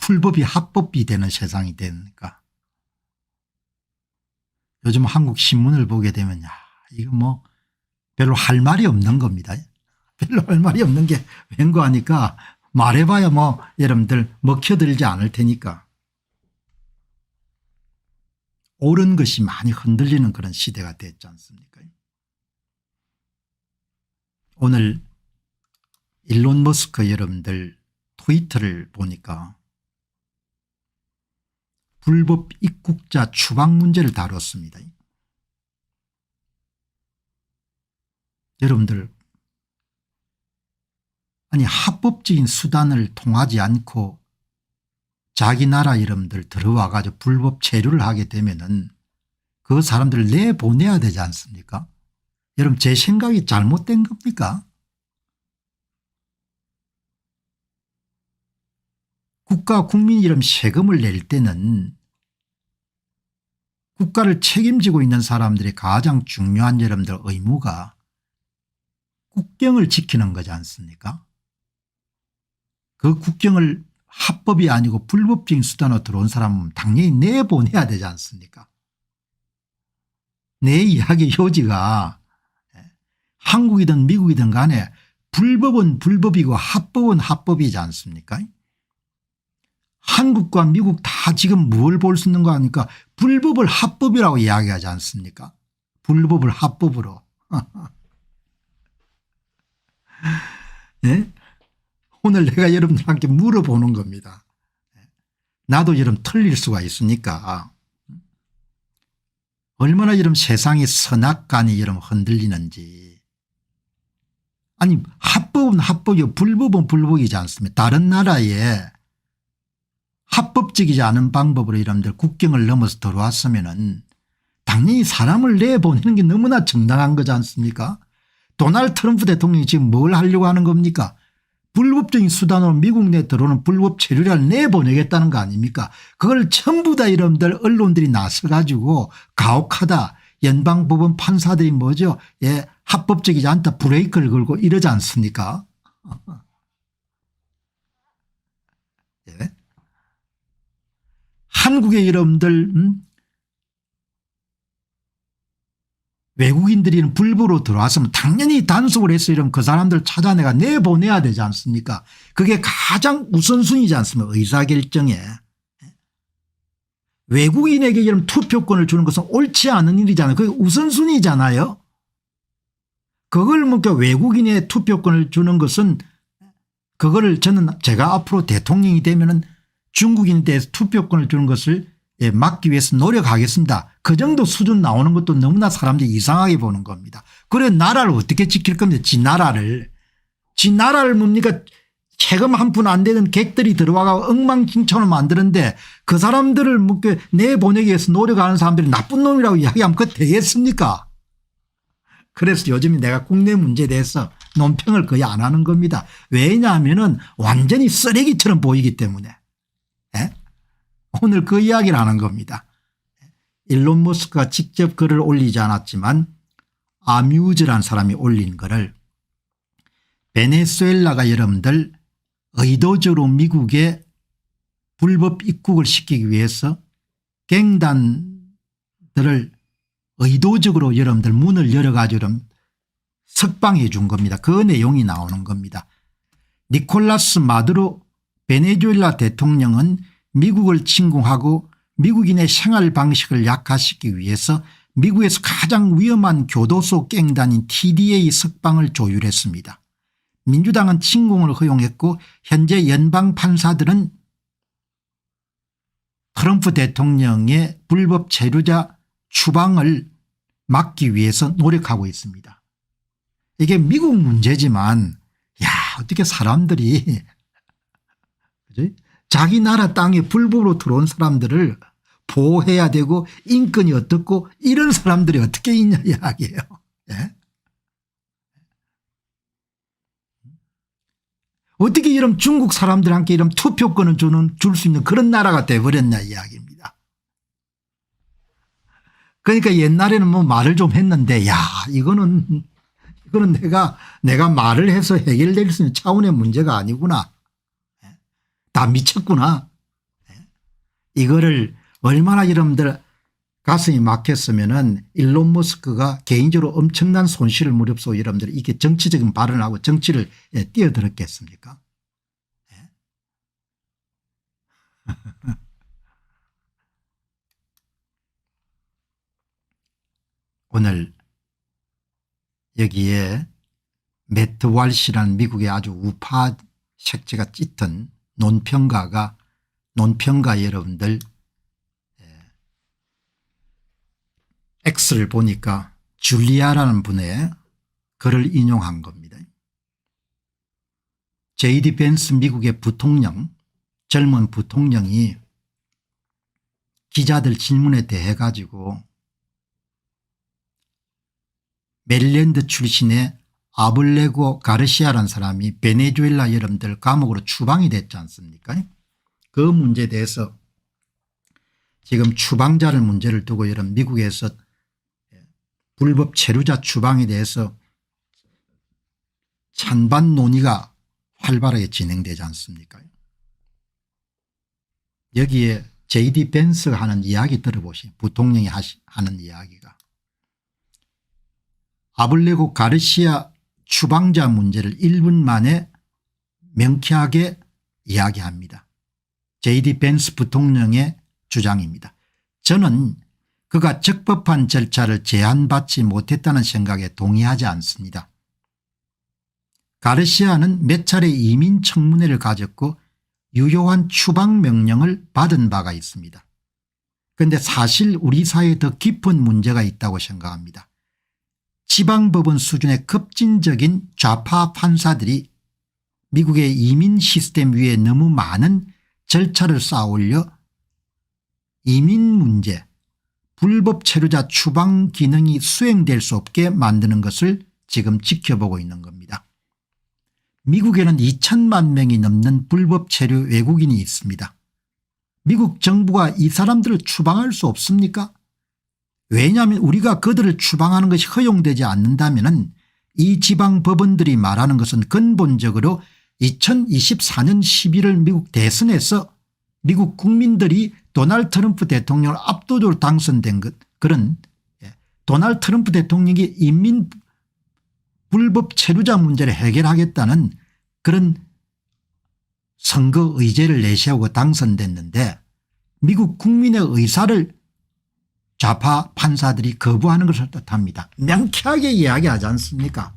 불법이 합법이 되는 세상이 되니까 요즘 한국 신문을 보게 되면 야 이거 뭐 별로 할 말이 없는 겁니다. 별로 할 말이 없는 게 왠고 하니까 말해봐야 뭐 여러분들 먹혀들지 않을 테니까 옳은 것이 많이 흔들리는 그런 시대가 됐지 않습니까? 오늘 일론 머스크 여러분들 트위터를 보니까 불법 입국자 추방 문제를 다뤘습니다. 여러분들 아니 합법적인 수단을 통하지 않고 자기 나라 여러분들 들어와 가지고 불법 체류를 하게 되면은 그 사람들을 내보내야 되지 않습니까? 여러분 제 생각이 잘못된 겁니까? 국가 국민 이름 세금을 낼 때는 국가를 책임지고 있는 사람들의 가장 중요한 여러분들 의무가 국경을 지키는 거지 않습니까? 그 국경을 합법이 아니고 불법적인 수단으로 들어온 사람은 당연히 내보내야 되지 않습니까? 내 이야기 요지가 한국이든 미국이든 간에 불법은 불법이고 합법은 합법이지 않습니까? 한국과 미국 다 지금 뭘 볼 수 있는 거 아닙니까? 불법을 합법이라고 이야기하지 않습니까? 불법을 합법으로. 예? 오늘 내가 여러분들한테 물어보는 겁니다. 나도 여러분 틀릴 수가 있으니까 얼마나 여러분 세상의 선악관이 여러분 흔들리는지. 아니 합법은 합법이고 불법은 불법이지 않습니까? 다른 나라에 합법적이지 않은 방법으로 여러분들 국경을 넘어서 들어왔으면은 당연히 사람을 내보내는 게 너무나 정당한 거지 않습니까? 도널드 트럼프 대통령이 지금 뭘 하려고 하는 겁니까? 불법적인 수단으로 미국 내 들어오는 불법 체류자를 내보내겠다는 거 아닙니까? 그걸 전부 다 여러분들 언론들이 나서 가지고 가혹하다. 연방법원 판사들이 뭐죠? 예, 합법적이지 않다 브레이크를 걸고 이러지 않습니까? 예. 한국의 여러분들 외국인들이 불법으로 들어왔으면 당연히 단속을 해서 이런 그 사람들 찾아내가 내보내야 되지 않습니까? 그게 가장 우선순위지 않습니까? 의사결정에. 외국인에게 이런 투표권을 주는 것은 옳지 않은 일이잖아요. 그게 우선순위잖아요. 그걸 뭐 외국인의 투표권을 주는 것은 그거를 저는 제가 앞으로 대통령이 되면은 중국인에 대해서 투표권을 주는 것을 막기 위해서 노력하겠습니다. 그 정도 수준 나오는 것도 너무나 사람들이 이상하게 보는 겁니다. 그래 나라를 어떻게 지킬 겁니까? 지 나라를 뭡니까? 세금 한 푼 안 되는 객들이 들어와가 엉망진창을 만드는데 그 사람들을 내보내기 위해서 노력하는 사람들이 나쁜 놈이라고 이야기하면 그거 되겠습니까? 그래서 요즘 내가 국내 문제에 대해서 논평을 거의 안 하는 겁니다. 왜냐하면 완전히 쓰레기처럼 보이기 때문에. 예? 오늘 그 이야기를 하는 겁니다. 일론 머스크가 직접 글을 올리지 않았지만 아뮤즈라는 사람이 올린 글을 베네수엘라가 여러분들 의도적으로 미국에 불법 입국을 시키기 위해서 갱단들을 의도적으로 여러분들 문을 열어가지고 석방해 준 겁니다. 그 내용이 나오는 겁니다. 니콜라스 마두로 베네수엘라 대통령은 미국을 침공하고 미국인의 생활 방식을 약화시키기 위해서 미국에서 가장 위험한 교도소 갱단인 TDA 석방을 조율했습니다. 민주당은 침공을 허용했고 현재 연방 판사들은 트럼프 대통령의 불법 체류자 추방을 막기 위해서 노력하고 있습니다. 이게 미국 문제지만 야 어떻게 사람들이 그치? 자기 나라 땅에 불법으로 들어온 사람들을 보호해야 되고 인권이 어떻고 이런 사람들이 어떻게 있냐 이야기예요. 예? 어떻게 이런 중국 사람들한테 이런 투표권을 줄 수 있는 그런 나라가 돼버렸냐 이야기입니다. 그러니까 옛날에는 뭐 말을 좀 했는데 야 이거는 내가 말을 해서 해결될 수 있는 차원의 문제가 아니구나. 다 미쳤구나. 이거를 얼마나 여러분들 가슴이 막혔으면은 일론 머스크가 개인적으로 엄청난 손실을 무릅쓰고 여러분들 이게 정치적인 발언을 하고 정치를 뛰어들었겠습니까? 예? 오늘 여기에 매트 walsh라는 미국의 아주 우파 색채가 짙은 논평가 여러분들 X를 보니까 줄리아라는 분의 글을 인용한 겁니다. JD 벤스 미국의 부통령, 젊은 부통령이 기자들 질문에 대해 가지고 메릴랜드 출신의 아블레고 가르시아라는 사람이 베네수엘라 여러분들 감옥으로 추방이 됐지 않습니까? 그 문제에 대해서 지금 추방자를 문제를 두고 여러분 미국에서 불법 체류자 추방에 대해서 찬반 논의가 활발하게 진행되지 않습니까? 여기에 JD 벤스가 하는 이야기 들어보시죠. 부통령이 하는 이야기가. 아블레고 가르시아 추방자 문제를 1분 만에 명쾌하게 이야기합니다. JD 벤스 부통령의 주장입니다. 저는 그가 적법한 절차를 제한받지 못했다는 생각에 동의하지 않습니다. 가르시아는 몇 차례 이민 청문회를 가졌고 유효한 추방 명령을 받은 바가 있습니다. 그런데 사실 우리 사회에 더 깊은 문제가 있다고 생각합니다. 지방법원 수준의 급진적인 좌파 판사들이 미국의 이민 시스템 위에 너무 많은 절차를 쌓아올려 이민 문제, 불법 체류자 추방 기능이 수행될 수 없게 만드는 것을 지금 지켜보고 있는 겁니다. 미국에는 2천만 명이 넘는 불법 체류 외국인이 있습니다. 미국 정부가 이 사람들을 추방할 수 없습니까? 왜냐하면 우리가 그들을 추방하는 것이 허용되지 않는다면 이 지방 법원들이 말하는 것은 근본적으로 2024년 11월 미국 대선에서 미국 국민들이 도널드 트럼프 대통령을 압도적으로 당선된 그런 도널드 트럼프 대통령이 인민 불법 체류자 문제를 해결하겠다는 그런 선거 의제를 내세우고 당선됐는데 미국 국민의 의사를 좌파 판사들이 거부하는 것을 뜻합니다. 명쾌하게 이야기하지 않습니까?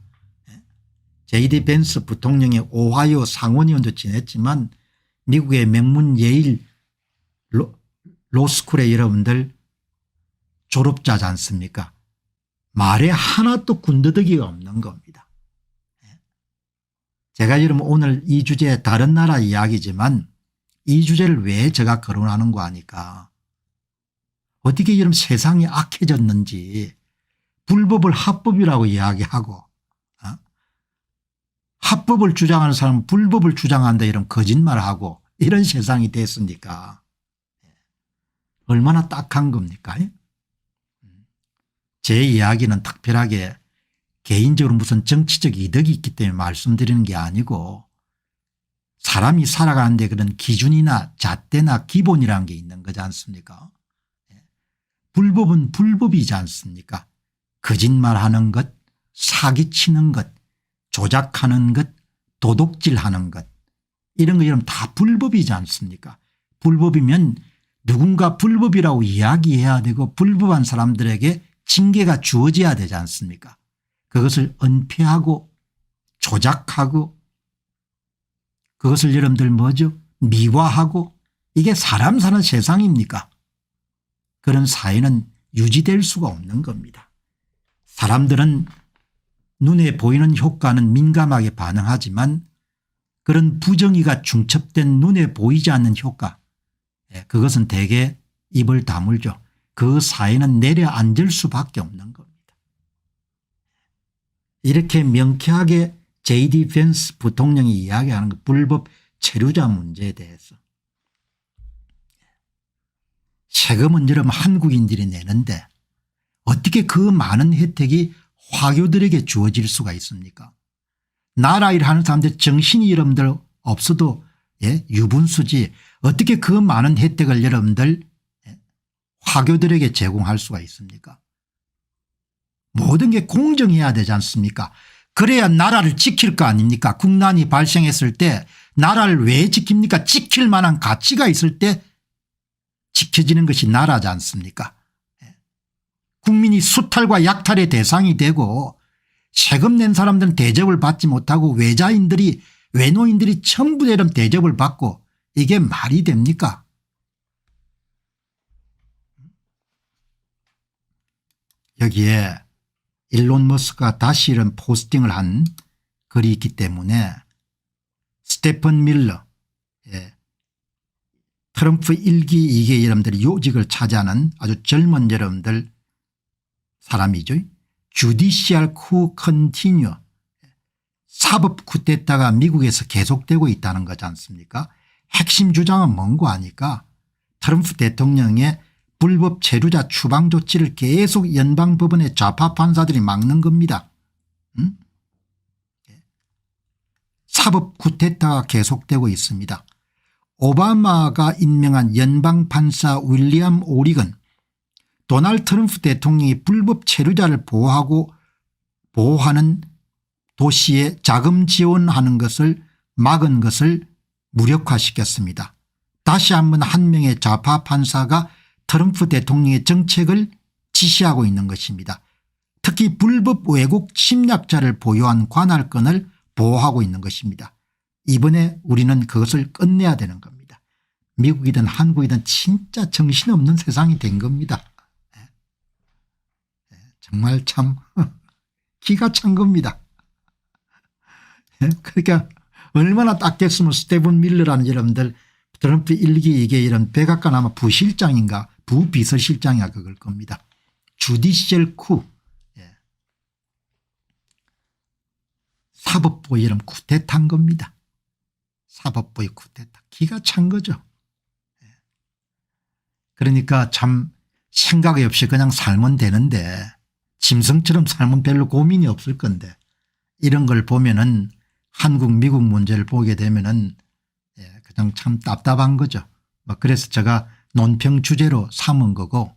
JD 벤스 부통령이 오하이오 상원의원도 지냈지만 미국의 명문 예일 로스쿨의 여러분들 졸업자지 않습니까? 말에 하나도 군더더기가 없는 겁니다. 제가 여러분 오늘 이 주제 다른 나라 이야기지만 이 주제를 왜 제가 거론하는 거 아니까 어떻게 여러분 세상이 악해졌는지 불법을 합법이라고 이야기하고 합법을 주장하는 사람은 불법을 주장한다 이런 거짓말하고 이런 세상이 됐으니까 얼마나 딱한 겁니까? 제 이야기는 특별하게 개인적으로 무슨 정치적 이득이 있기 때문에 말씀드리는 게 아니고 사람이 살아가는데 그런 기준이나 잣대나 기본이라는 게 있는 거지 않습니까? 불법은 불법이지 않습니까? 거짓말하는 것, 사기치는 것, 조작하는 것, 도둑질하는 것 이런 거 여러분 다 불법이지 않습니까? 불법이면 누군가 불법이라고 이야기해야 되고 불법한 사람들에게 징계가 주어져야 되지 않습니까? 그것을 은폐하고 조작하고 그것을 여러분들 뭐죠? 미화하고 이게 사람 사는 세상입니까? 그런 사회는 유지될 수가 없는 겁니다. 사람들은 눈에 보이는 효과는 민감하게 반응하지만 그런 부정의가 중첩된 눈에 보이지 않는 효과 그것은 대개 입을 다물죠. 그 사회는 내려앉을 수밖에 없는 겁니다. 이렇게 명쾌하게 JD 벤스 부통령이 이야기하는 그 불법 체류자 문제에 대해서 세금은 여러분 한국인들이 내는데 어떻게 그 많은 혜택이 화교들에게 주어질 수가 있습니까? 나라 일 하는 사람들 정신이 여러분들 없어도 유분수지 어떻게 그 많은 혜택을 여러분들 화교들에게 제공할 수가 있습니까? 모든 게 공정해야 되지 않습니까? 그래야 나라를 지킬 거 아닙니까? 국난이 발생했을 때 나라를 왜 지킵니까? 지킬 만한 가치가 있을 때 지켜지는 것이 나라지 않습니까? 국민이 수탈과 약탈의 대상이 되고 세금 낸 사람들은 대접을 받지 못하고 외노인들이 전부 대접을 받고 이게 말이 됩니까? 여기에 일론 머스크가 다시 이런 포스팅을 한 글이 있기 때문에 스테픈 밀러, 트럼프 1기 2기 여러분들이 요직을 차지하는 아주 젊은 여러분들 사람이죠. 주디시얼 쿠 컨티뉴, 사법 쿠데타가 미국에서 계속되고 있다는 거지 않습니까? 핵심 주장은 뭔고 하니까 트럼프 대통령의 불법 체류자 추방 조치를 계속 연방법원의 좌파 판사들이 막는 겁니다. 사법 쿠데타가 계속되고 있습니다. 오바마가 임명한 연방판사 윌리엄 오리건, 도널드 트럼프 대통령이 불법 체류자를 보호하는 도시에 자금 지원하는 것을 막은 것을 무력화시켰습니다. 다시 한번 한 명의 좌파 판사가 트럼프 대통령의 정책을 지시하고 있는 것입니다. 특히 불법 외국 침략자를 보유한 관할권을 보호하고 있는 것입니다. 이번에 우리는 그것을 끝내야 되는 겁니다. 미국이든 한국이든 진짜 정신없는 세상이 된 겁니다. 정말 참 기가 찬 겁니다. 그러니까 얼마나 딱 됐으면 스테븐 밀러라는 여러분들 트럼프 1기 2기 이런 백악관 아마 부실장인가 부비서실장이가 그걸 겁니다. 주디시얼 쿠, 사법부의 이름 쿠데타인 겁니다. 사법부의 쿠데타 기가 찬 거죠. 그러니까 참 생각이 없이 그냥 살면 되는데 짐승처럼 살면 별로 고민이 없을 건데 이런 걸 보면은 한국 미국 문제를 보게 되면은 그냥 참 답답한 거죠. 그래서 제가 논평 주제로 삼은 거고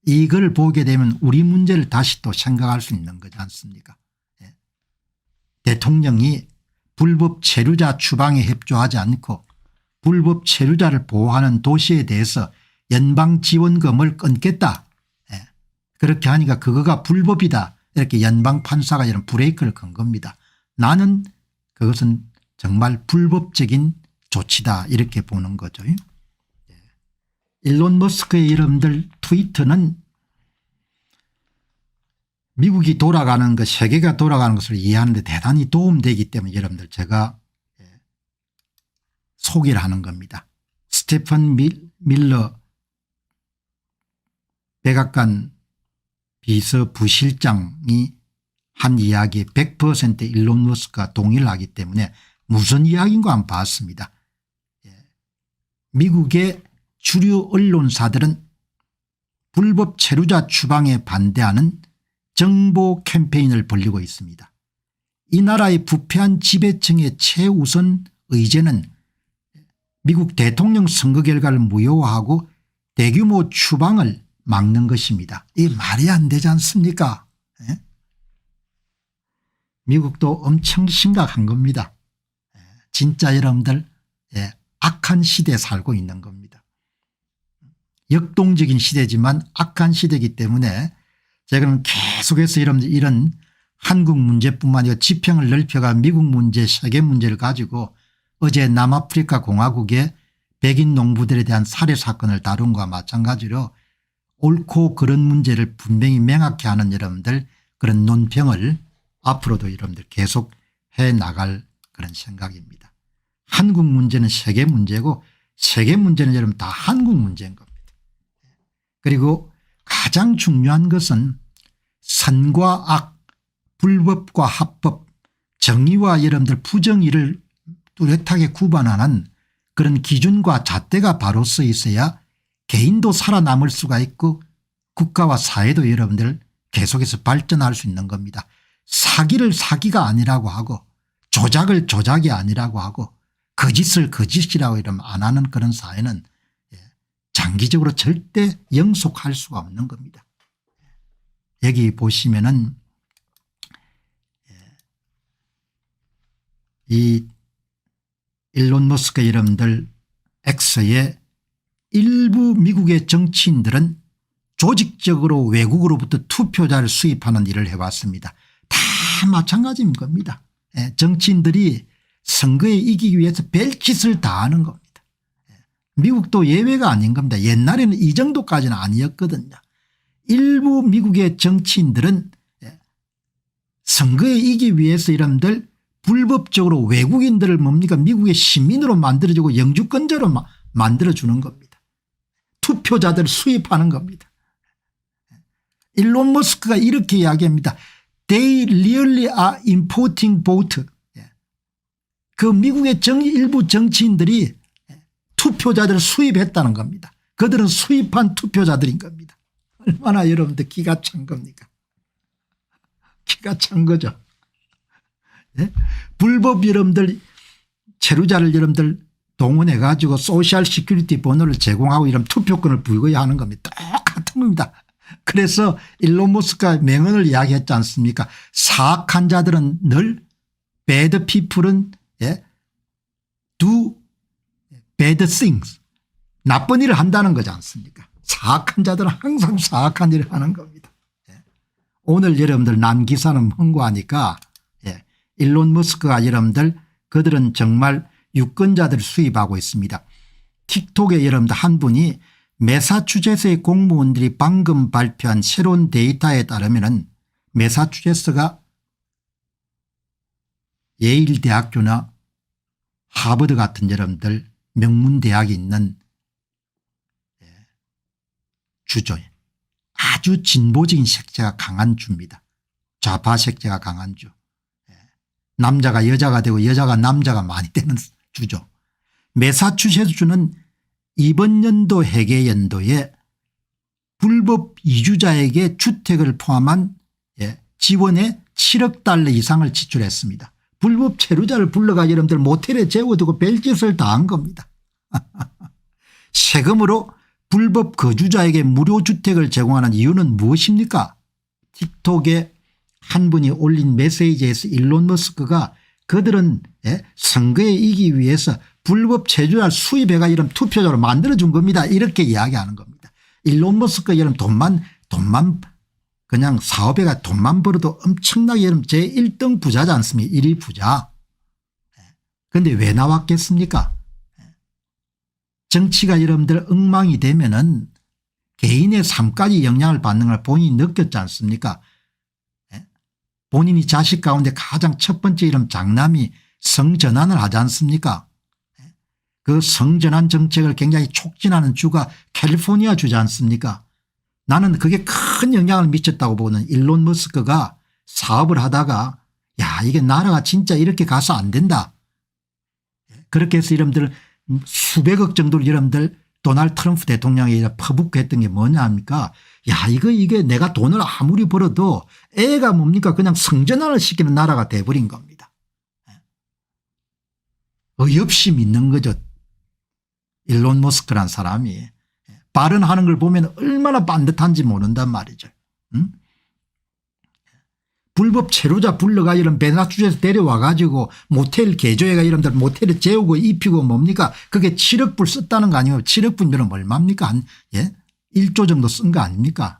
이걸 보게 되면 우리 문제를 다시 또 생각할 수 있는 거지 않습니까? 대통령이 불법 체류자 추방에 협조하지 않고 불법 체류자를 보호하는 도시에 대해서 연방지원금을 끊겠다. 그렇게 하니까 그거가 불법이다. 이렇게 연방판사가 이런 브레이크를 건 겁니다. 나는 그것은 정말 불법적인 조치다 이렇게 보는 거죠. 일론 머스크의 여러분들 트위터는 미국이 돌아가는 것, 세계가 돌아가는 것을 이해하는 데 대단히 도움되기 때문에 여러분들 제가 소개를 하는 겁니다. 스테픈 밀러 백악관 비서부실장이 한 이야기에 100% 일론 머스크가 동의를 하기 때문에 무슨 이야기인가 한번 봤습니다. 미국의 주류 언론사들은 불법 체류자 추방에 반대하는 정보 캠페인을 벌이고 있습니다. 이 나라의 부패한 지배층의 최우선 의제는 미국 대통령 선거 결과를 무효화하고 대규모 추방을 막는 것입니다. 이게 말이 안 되지 않습니까? 미국도 엄청 심각한 겁니다. 진짜 여러분들 악한 시대에 살고 있는 겁니다. 역동적인 시대지만 악한 시대이기 때문에 제가 계속해서 이런 한국 문제뿐만 아니라 지평을 넓혀가 미국 문제 세계 문제를 가지고 어제 남아프리카 공화국의 백인 농부들에 대한 살해 사건을 다룬 것과 마찬가지로 옳고 그런 문제를 분명히 명확히 하는 여러분들 그런 논평을 앞으로도 여러분들 계속 해 나갈 그런 생각입니다. 한국 문제는 세계 문제고 세계 문제는 여러분 다 한국 문제인 겁니다. 그리고 가장 중요한 것은 선과 악, 불법과 합법, 정의와 여러분들 부정의를 뚜렷하게 구분하는 그런 기준과 잣대가 바로 써 있어야 개인도 살아남을 수가 있고 국가와 사회도 여러분들 계속해서 발전할 수 있는 겁니다. 사기를 사기가 아니라고 하고 조작을 조작이 아니라고 하고 거짓을 거짓이라고 이러면 안 하는 그런 사회는 장기적으로 절대 영속할 수가 없는 겁니다. 여기 보시면은 이 일론 머스크 여러분들 X의 일부 미국의 정치인들은 조직적으로 외국으로부터 투표자를 수입하는 일을 해왔습니다. 다 마찬가지인 겁니다. 정치인들이 선거에 이기기 위해서 별짓을 다 하는 겁니다. 미국도 예외가 아닌 겁니다. 옛날에는 이 정도까지는 아니었거든요. 일부 미국의 정치인들은 선거에 이기기 위해서 여러분들 불법적으로 외국인들을 뭡니까 미국의 시민으로 만들어주고 영주권자로 만들어주는 겁니다. 투표자들을 수입하는 겁니다. 일론 머스크가 이렇게 이야기합니다. They really are importing vote. 그 미국의 일부 정치인들이 투표자들을 수입했다는 겁니다. 그들은 수입한 투표자들인 겁니다. 얼마나 여러분들 기가 찬 겁니까? 기가 찬 거죠. 불법 여러분들 체류자를 여러분들 동원해 가지고 소셜 시큐리티 번호를 제공하고 이런 투표권을 부여하는 겁니다. 똑같은 겁니다. 그래서 일론 머스크가 명언을 이야기했지 않습니까? 사악한 자들은 늘 bad people은 do bad things 나쁜 일을 한다는 거지 않습니까? 사악한 자들은 항상 사악한 일을 하는 겁니다. 오늘 여러분들 난 기사는 홍보하니까 일론 머스크가 여러분들 그들은 정말 유권자들을 수입하고 있습니다. 틱톡에 여러분들 한 분이 매사추세츠의 공무원들이 방금 발표한 새로운 데이터에 따르면 매사추세츠가 예일 대학교나 하버드 같은 여러분들 명문대학이 있는 주죠. 아주 진보적인 색채가 강한 주입니다. 좌파 색채가 강한 주. 남자가 여자가 되고 여자가 남자가 많이 되는 주죠. 매사추세츠주는 이번 연도 회계 연도에 불법 이주자에게 주택을 포함한 지원에 7억 달러 이상을 지출했습니다. 불법 체류자를 불러가 여러분들 모텔에 재워두고 별짓을 다 한 겁니다. 세금으로 불법 거주자에게 무료 주택을 제공하는 이유는 무엇입니까? 틱톡에 한 분이 올린 메시지에서 일론 머스크가 그들은 선거에 이기기 위해서 불법 체류자를 수입해가 이런 투표자로 만들어준 겁니다. 이렇게 이야기하는 겁니다. 일론 머스크가 이런 돈만 그냥 사업에가 돈만 벌어도 엄청나게 제1등 부자지 않습니까? 1위 부자. 그런데 왜 나왔겠습니까? 정치가 여러분들 엉망이 되면은 개인의 삶까지 영향을 받는 걸 본인이 느꼈지 않습니까? 본인이 자식 가운데 가장 첫 번째 이름 장남이 성전환을 하지 않습니까? 그 성전환 정책을 굉장히 촉진하는 주가 캘리포니아 주지 않습니까? 나는 그게 큰 영향을 미쳤다고 보는 일론 머스크가 사업을 하다가 야 이게 나라가 진짜 이렇게 가서 안 된다. 그렇게 해서 여러분들 수백억 정도를 여러분들 도널드 트럼프 대통령이 퍼붓고 했던 게 뭐냐 합니까? 야 이게 내가 돈을 아무리 벌어도 애가 뭡니까 그냥 성전환을 시키는 나라가 돼버린 겁니다. 어이없이 믿는 거죠. 일론 머스크란 사람이 발언하는 걸 보면 얼마나 반듯한지 모른단 말이죠. 응? 불법 체류자 불러가 이런 매사추세츠 데려와 가지고 모텔 개조해가 이런들 모텔에 재우고 입히고 뭡니까 그게 7억 불 썼다는 거 아니에요. 7억 불이면 얼마입니까? 한 1조 정도 쓴 거 아닙니까?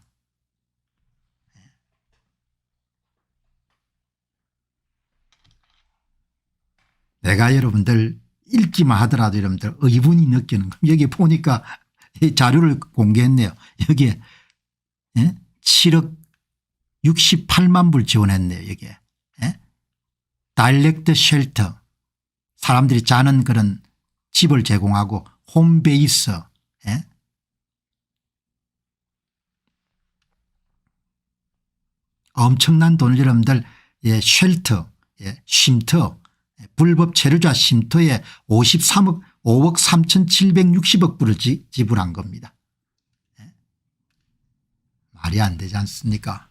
내가 여러분들 읽기만 하더라도 여러분들 의문이 느끼는 거. 여기 보니까 이 자료를 공개했네요. 여기에 7억 68만 불 지원했네요. 여기에. 다이렉트 쉘터 사람들이 자는 그런 집을 제공하고 홈베이스 엄청난 돈을 여러분들 쉘터 쉼터 불법 체류자 쉼터에 5억 3,760억 불을 지불한 겁니다. 말이 안 되지 않습니까?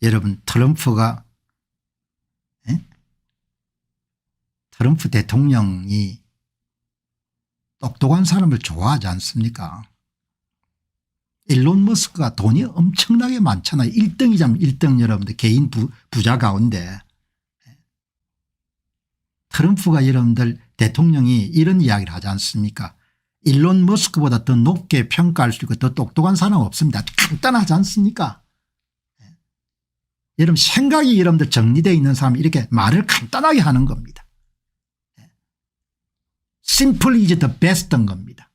여러분 트럼프 대통령이 똑똑한 사람을 좋아하지 않습니까? 일론 머스크가 돈이 엄청나게 많잖아요. 1등이자면 1등 여러분들 개인 부자 가운데. 트럼프가 여러분들 대통령이 이런 이야기를 하지 않습니까? 일론 머스크보다 더 높게 평가할 수 있고 더 똑똑한 사람 없습니다. 간단하지 않습니까? 여러분 생각이 여러분들 정리되어 있는 사람이 이렇게 말을 간단하게 하는 겁니다. Simple is the best인 겁니다.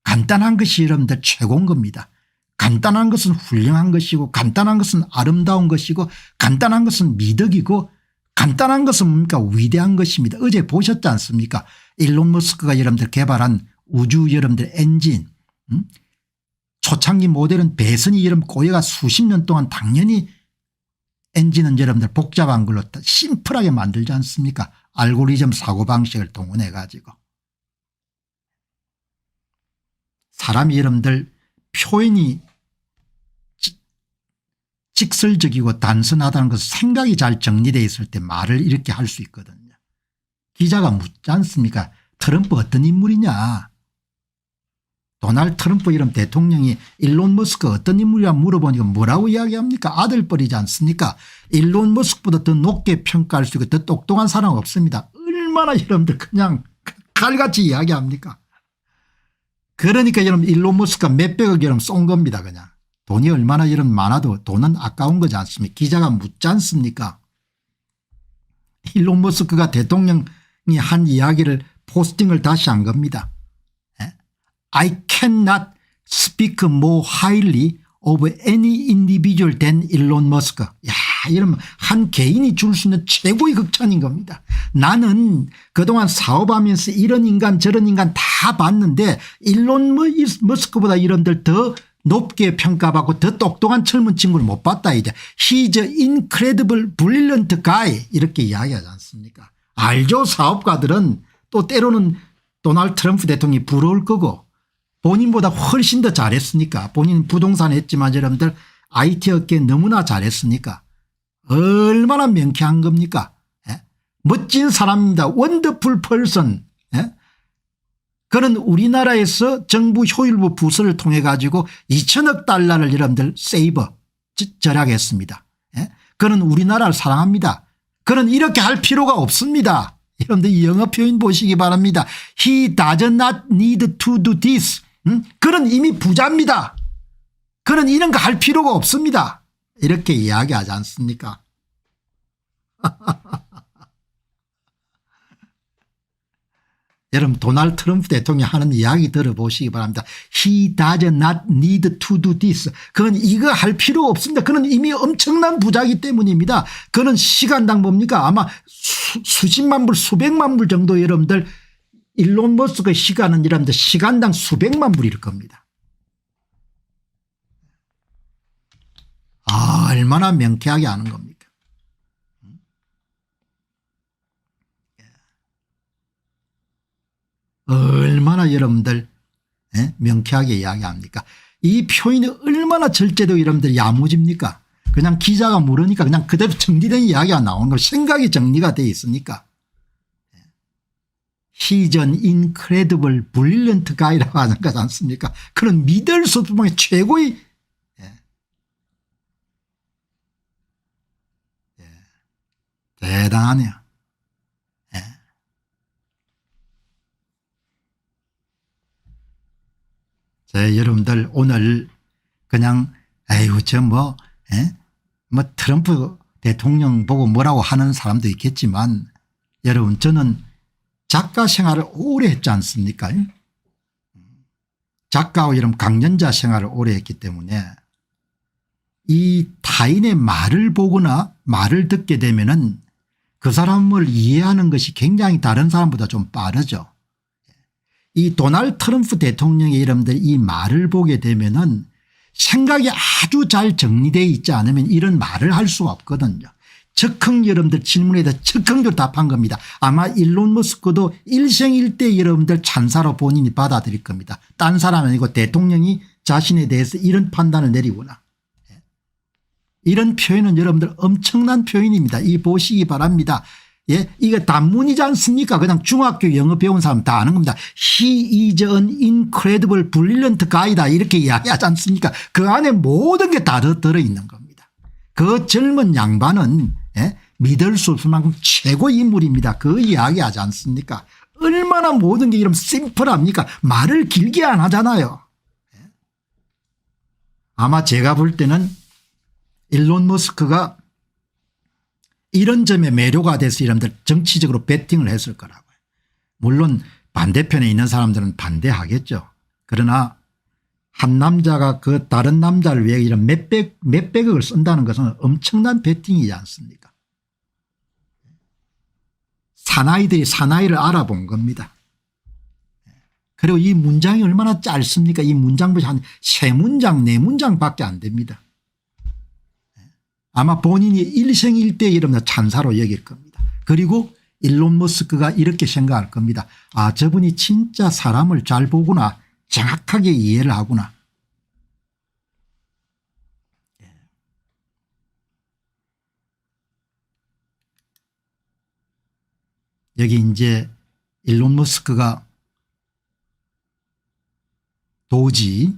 간단한 것이 여러분들 최고인 겁니다. 간단한 것은 훌륭한 것이고 간단한 것은 아름다운 것이고 간단한 것은 미덕이고 간단한 것은 뭡니까? 위대한 것입니다. 어제 보셨지 않습니까? 일론 머스크가 여러분들 개발한 우주 여러분들 엔진 초창기 모델은 배선이 여러분 꼬여가 수십 년 동안 당연히 엔진은 여러분들 복잡한 걸로 심플하게 만들지 않습니까? 알고리즘 사고방식을 동원해 가지고. 사람이 여러분들 표현이 직설적이고 단순하다는 것은 생각이 잘 정리되어 있을 때 말을 이렇게 할 수 있거든요. 기자가 묻지 않습니까? 트럼프 어떤 인물이냐. 도널드 트럼프 이런 대통령이 일론 머스크 어떤 인물이냐 물어보니까 뭐라고 이야기합니까? 아들뻘이지 않습니까? 일론 머스크보다 더 높게 평가할 수 있고 더 똑똑한 사람 없습니다. 얼마나 여러분들 그냥 칼같이 이야기합니까? 그러니까 여러분 일론 머스크가 몇백억 여러분 쏜 겁니다. 그냥 돈이 얼마나 여러분 많아도 돈은 아까운 거지 않습니까? 기자가 묻지 않습니까? 일론 머스크가 대통령이 한 이야기를 포스팅을 다시 한 겁니다. I cannot speak more highly of any individual than 일론 머스크. 야, 이러면 한 개인이 줄 수 있는 최고의 극찬인 겁니다. 나는 그동안 사업하면서 이런 인간 저런 인간 다 봤는데 일론 머스크보다 이런들 더 높게 평가받고 더 똑똑한 젊은 친구를 못 봤다 이제. He's an incredible brilliant guy 이렇게 이야기하지 않습니까? 알죠. 사업가들은 또 때로는 도널드 트럼프 대통령이 부러울 거고 본인보다 훨씬 더 잘했으니까. 본인은 부동산 했지만 여러분들 IT 업계 너무나 잘했으니까 얼마나 명쾌한 겁니까? 예? 멋진 사람입니다. 원더풀 펄슨. 예? 그는 우리나라에서 정부 효율부 부서를 통해 가지고 2천억 달러를 여러분들 세이버 절약했습니다. 예? 그는 우리나라를 사랑합니다. 그는 이렇게 할 필요가 없습니다. 여러분들 이 영어 표현 보시기 바랍니다. He does not need to do this. 그는 이미 부자입니다. 그는 이런 거 할 필요가 없습니다. 이렇게 이야기하지 않습니까? 여러분 도널드 트럼프 대통령이 하는 이야기 들어보시기 바랍니다. He does not need to do this. 그는 이거 할 필요 없습니다. 그는 이미 엄청난 부자이기 때문입니다. 그는 시간당 뭡니까? 아마 수십만 불 수백만 불 정도 여러분들 일론 머스크의 시간은 여러분들 시간당 수백만 불일 겁니다. 아, 얼마나 명쾌하게 하는 겁니까? 얼마나 여러분들 명쾌하게 이야기합니까? 이 표현이 얼마나 절제되고 여러분들 야무집니까? 그냥 기자가 물으니까 그냥 그대로 정리된 이야기가 나오는 거 생각이 정리가 되어 있으니까. He's an incredible brilliant guy라고 하는 거지 않습니까? 그런 믿을 수 없는 최고의 대단하네요. 여러분들 오늘 그냥 에이구 저 뭐 트럼프 대통령 보고 뭐라고 하는 사람도 있겠지만 여러분 저는 작가 생활을 오래 했지 않습니까? 작가와 여러분 강연자 생활을 오래 했기 때문에 이 타인의 말을 보거나 말을 듣게 되면은 그 사람을 이해하는 것이 굉장히 다른 사람보다 좀 빠르죠. 이 도널드 트럼프 대통령의 여러분들 이 말을 보게 되면은 생각이 아주 잘 정리되어 있지 않으면 이런 말을 할 수가 없거든요. 즉흥 여러분들 질문에 대해 즉흥적으로 답한 겁니다. 아마 일론 머스크도 일생일대 여러분들 찬사로 본인이 받아들일 겁니다. 딴 사람이 아니고 대통령이 자신에 대해서 이런 판단을 내리구나. 이런 표현은 여러분들 엄청난 표현입니다. 이 보시기 바랍니다. 예, 이거 단문이지 않습니까? 그냥 중학교 영어 배운 사람 다 아는 겁니다. He is an incredible brilliant guy다 이렇게 이야기하지 않습니까? 그 안에 모든 게 다 들어있는 겁니다. 그 젊은 양반은 예, 믿을 수 없을 만큼 최고 인물입니다. 그 이야기하지 않습니까? 얼마나 모든 게 이런 심플합니까? 말을 길게 안 하잖아요. 아마 제가 볼 때는 일론 머스크가 이런 점에 매료가 돼서 여러분들 정치적으로 배팅을 했을 거라고요. 물론 반대편에 있는 사람들은 반대하겠죠. 그러나 한 남자가 그 다른 남자를 위해 이런 몇백억을 쓴다는 것은 엄청난 배팅이지 않습니까? 사나이들이 사나이를 알아본 겁니다. 그리고 이 문장이 얼마나 짧습니까? 이 문장보다 한 3문장 4문장밖에 안 됩니다. 아마 본인이 일생일대 이러면 찬사로 여길 겁니다. 그리고 일론 머스크가 이렇게 생각할 겁니다. 아, 저분이 진짜 사람을 잘 보구나. 정확하게 이해를 하구나. 여기 이제 일론 머스크가 도지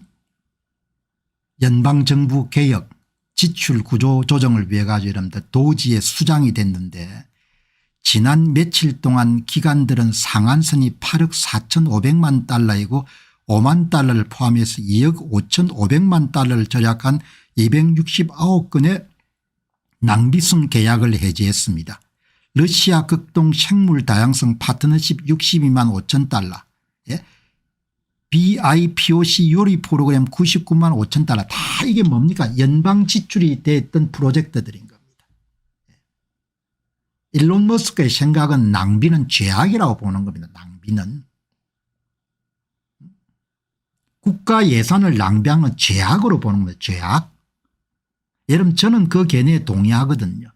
연방정부 개혁 지출 구조 조정을 위해 가지고 여러분들 도지의 수장이 됐는데 지난 며칠 동안 기관들은 상한선이 8억 4,500만 달러이고 5만 달러를 포함해서 2억 5,500만 달러를 절약한 269건의 낭비성 계약을 해지했습니다. 러시아 극동 생물 다양성 파트너십 62만 5천 달러, 예? BIPOC 요리 프로그램 99만 5천 달러 다 이게 뭡니까? 연방 지출이 됐던 프로젝트들인 겁니다. 일론 머스크의 생각은 낭비는 죄악이라고 보는 겁니다. 낭비는. 국가 예산을 낭비하는 건 죄악으로 보는 겁니다. 죄악. 여러분 저는 그 견해에 동의하거든요.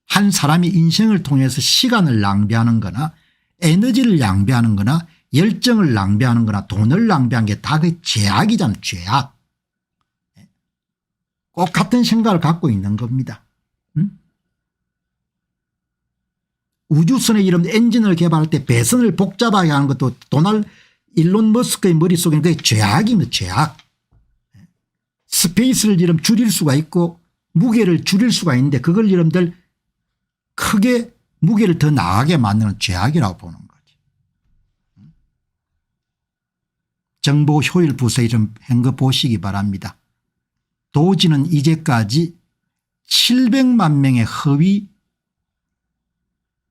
한 사람이 인생을 통해서 시간을 낭비하는 거나 에너지를 낭비하는 거나 열정을 낭비하는 거나 돈을 낭비한 게 다 그 죄악이잖아요. 죄악. 꼭 같은 생각을 갖고 있는 겁니다. 우주선에 이런 엔진을 개발할 때 배선을 복잡하게 하는 것도 일론 머스크의 머릿속에는 그게 죄악입니다. 죄악. 스페이스를 이름 줄일 수가 있고 무게를 줄일 수가 있는데 그걸 여러분들 크게 무게를 더 나가게 만드는 죄악이라고 보는 거죠. 정보 효율 부서에 좀 한 거 보시기 바랍니다. 도지는 이제까지 700만 명의 허위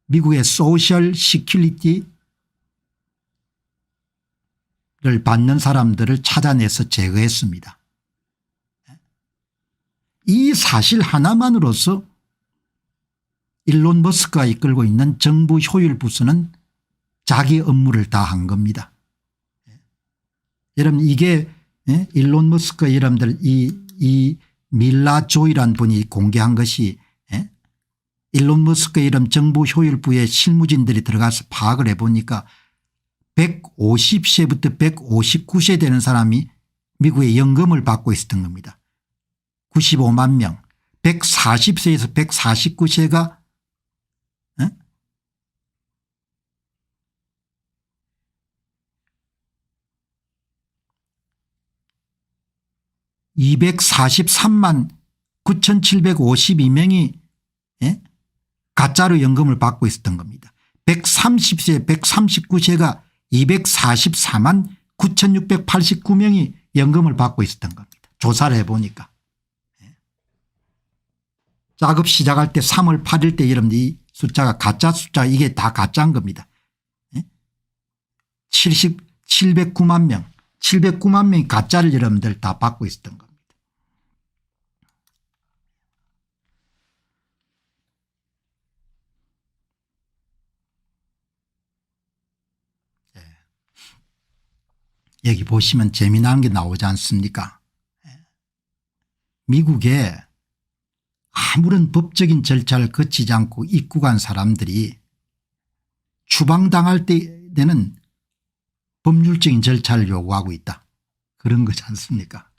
미국의 소셜 시큐리티를 받는 사람들을 찾아내서 제거했습니다. 이 사실 하나만으로서 일론 머스크가 이끌고 있는 정부 효율 부서는 자기 업무를 다 한 겁니다. 여러분 이게 일론 머스크 여러분들 이 밀라 조이란 분이 공개한 것이 일론 머스크 이런 정부 효율부의 실무진들이 들어가서 파악을 해보니까 150세부터 159세 되는 사람이 미국의 연금을 받고 있었던 겁니다. 95만 명. 140세에서 149세가 243만 9,752명이 가짜로 연금을 받고 있었던 겁니다. 130세 139세가 244만 9,689명이 연금을 받고 있었던 겁니다. 조사를 해보니까. 작업 시작할 때 3월 8일 때 여러분들 이 숫자가 가짜 숫자 이게 다 가짜인 겁니다. 709만 명 709만 명이 가짜를 여러분들 다 받고 있었던 겁니다. 여기 보시면 재미난 게 나오지 않습니까? 미국에 아무런 법적인 절차를 거치지 않고 입국한 사람들이 추방당할 때는 법률적인 절차를 요구하고 있다. 그런 거지 않습니까?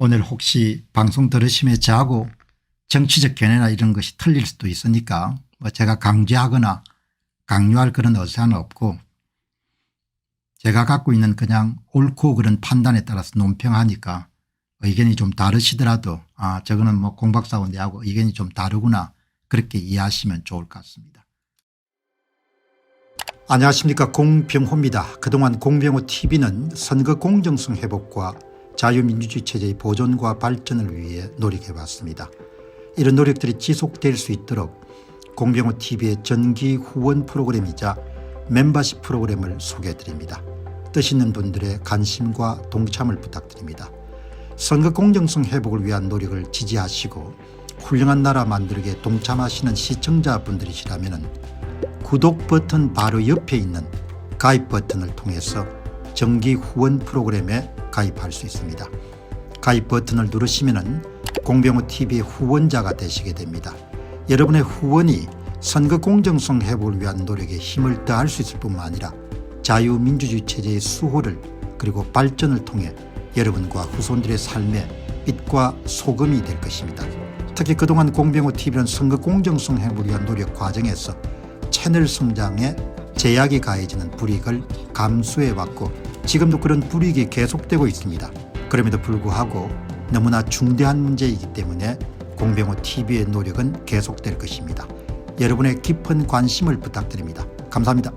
오늘 혹시 방송 들으시면 저하고 정치적 견해나 이런 것이 틀릴 수도 있으니까 뭐 제가 강제하거나 강요할 그런 의사는 없고 제가 갖고 있는 그냥 옳고 그런 판단에 따라서 논평하니까 의견이 좀 다르시더라도 저거는 뭐 공박사고 내하고 의견이 좀 다르구나 그렇게 이해하시면 좋을 것 같습니다. 안녕하십니까, 공병호입니다. 그동안 공병호TV는 선거 공정성 회복과 자유민주주의 체제의 보존과 발전을 위해 노력해왔습니다. 이런 노력들이 지속될 수 있도록 공병호TV의 정기 후원 프로그램이자 멤버십 프로그램을 소개해드립니다. 뜻 있는 분들의 관심과 동참을 부탁드립니다. 선거 공정성 회복을 위한 노력을 지지하시고 훌륭한 나라 만들기에 동참하시는 시청자분들이시라면 구독 버튼 바로 옆에 있는 가입 버튼을 통해서 정기 후원 프로그램에 가입할 수 있습니다. 가입 버튼을 누르시면 공병호TV의 후원자가 되시게 됩니다. 여러분의 후원이 선거 공정성 회복을 위한 노력에 힘을 더할 수 있을 뿐만 아니라 자유민주주의 체제의 수호를 그리고 발전을 통해 여러분과 후손들의 삶에 빛과 소금이 될 것입니다. 특히 그동안 공병호TV는 선거 공정성 회복을 위한 노력 과정에서 채널 성장에 제약이 가해지는 불이익을 감수해왔고 지금도 그런 불이익이 계속되고 있습니다. 그럼에도 불구하고 너무나 중대한 문제이기 때문에 공병호TV의 노력은 계속될 것입니다. 여러분의 깊은 관심을 부탁드립니다. 감사합니다.